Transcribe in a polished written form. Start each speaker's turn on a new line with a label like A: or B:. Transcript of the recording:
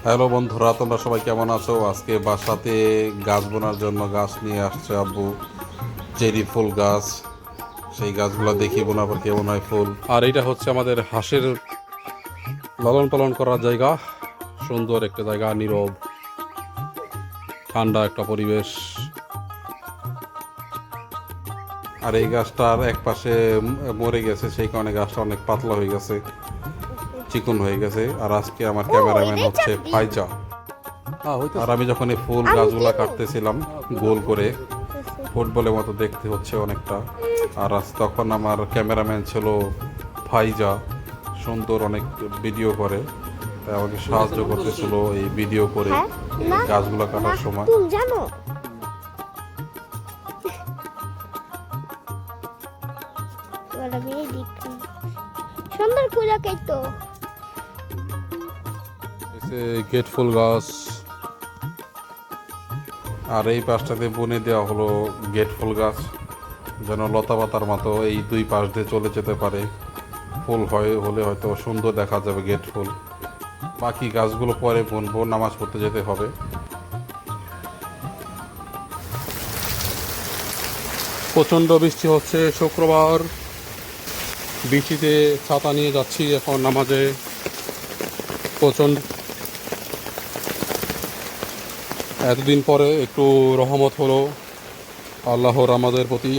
A: Hello বন্ধুরা, তোমরা সবাই কেমন আছো? আজকে বাসাতে গাছ বোনার জন্য গাছ নিয়ে আসছে আব্বু। চেরি ফুল গাছ, সেই গাছগুলো দেখি বোনার পর কেমন হয় ফুল। আর এটা হচ্ছে আমাদের হাঁসের লালন পালন করার জায়গা। সুন্দর একটা জায়গা, নীরব ঠান্ডা একটা পরিবেশ। আর এই গাছটার এক পাশে মরে গেছে, সেই কারণে গাছটা অনেক পাতলা হয়ে গেছে, চিকন হয়ে গেছে। আর আজকে আমার ক্যামেরাম্যান হচ্ছে ফাইজা। আর আমি যখন এই ফুল গাছগুলা কাটতেছিলাম গোল করে, ফুটবলের মতো দেখতে হচ্ছে অনেকটা। আর আজ তখন আমার ক্যামেরাম্যান ছিল ফাইজা, সুন্দর অনেক ভিডিও করে, তাই আমাকে সাহায্য করতেছিল এই ভিডিও করে এই গাছগুলো কাটার সময়।
B: জানো সুন্দর করে কাইতো
A: গেট ফুল গাছ, আর এই পাশটাতে বুনে দেওয়া হলো গেট ফুল গাছ, যেন লতা পাতার মতো এই দুই পাশ দিয়ে চলে যেতে পারে। ফুল হলে হয়তো সুন্দর দেখা যাবে গেট ফুল। বাকি গাছগুলো পরে বুনবো, নামাজ পড়তে যেতে হবে। প্রচণ্ড বৃষ্টি হচ্ছে, শুক্রবার বৃষ্টিতে ছাতা নিয়ে যাচ্ছি এখন নামাজে। প্রচণ্ড, এতদিন পরে একটু রহমত হলো আল্লাহর আমাদের প্রতি।